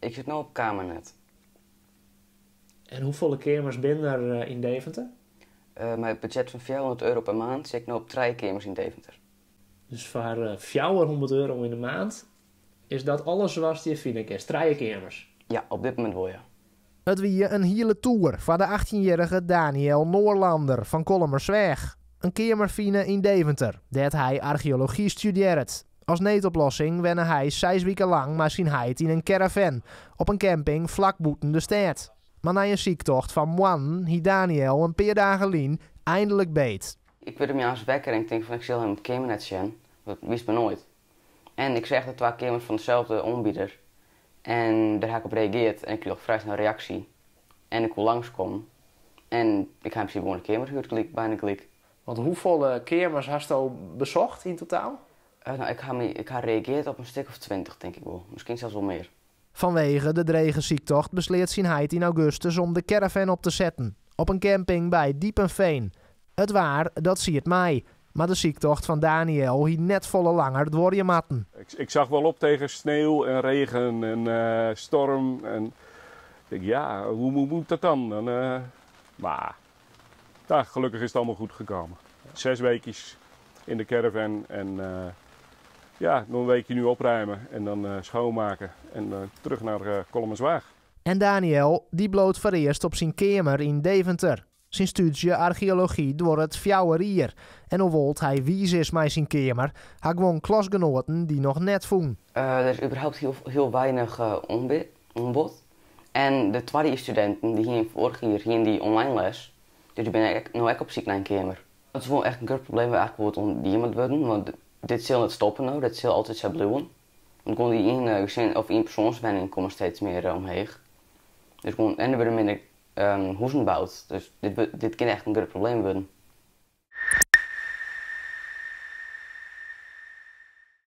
Ik zit nu op Kamernet. En hoeveel kamers ben er in Deventer? Met een budget van €400 per maand zit ik nu op 3 kamers in Deventer. Dus voor €400 in de maand is dat alles zoals je vinden kan. 3 kamers. Ja, op dit moment wel, ja. Het wie een hele tour voor de 18-jarige Daniel Noorlander van Kollemersweg. Een kamer in Deventer, dat hij archeologie studeert. Als neetoplossing wenne hij 6 weken lang maar zijn heid in een caravan op een camping vlak boeten de stad. Maar na een ziektocht van moan hield Daniel een paar dagen lien eindelijk beet. Ik werd hem aan zijn wekker en ik denk van ik zal hem op Kamernet zien. Dat wist me nooit. En ik zeg de 2 kamers van dezelfde aanbieder. En daar heb ik op gereageerd en ik kreeg vrij snel een reactie. En ik wil langskomen. En ik heb hem gewoon een kamer gehuurd, bijna gelijk. Want hoeveel kamers hast je al bezocht in totaal? Nou, ik heb gereageerd op een stuk of 20, denk ik wel. Misschien zelfs wel meer. Vanwege de drege ziektocht besleert zijn heid in augustus om de caravan op te zetten. Op een camping bij Diepenveen. Het waar, dat zie het mij. Maar de ziektocht van Daniel hield net volle langer door matten. Ik zag wel op tegen sneeuw en regen en storm. En ik denk, ja, hoe moet dat dan? Maar gelukkig is het allemaal goed gekomen. 6 weekjes in de caravan en nog een weekje nu opruimen en dan schoonmaken en terug naar Kollemerswaag. En Daniel, die bloot voor eerst op zijn kamer in Deventer. Zijn studie archeologie door het Fjouwerier. En hoewel hij wies is met zijn kamer, had gewoon klasgenoten die nog net voen. Er is überhaupt heel weinig aanbod. En de tweede studenten die hier vorig jaar gingen die online les, dus die ben ik nu ook op zoek naar een kamer. Dat is wel echt een groot probleem waar eigenlijk wordt iemand worden, want dit zal niet stoppen nou, dit zal altijd zo blijven. Want gewoon die gezin of persoonswoning komen steeds meer omheen. Dus gewoon, en er worden minder huizen gebouwd, dus dit kan echt een groot probleem worden.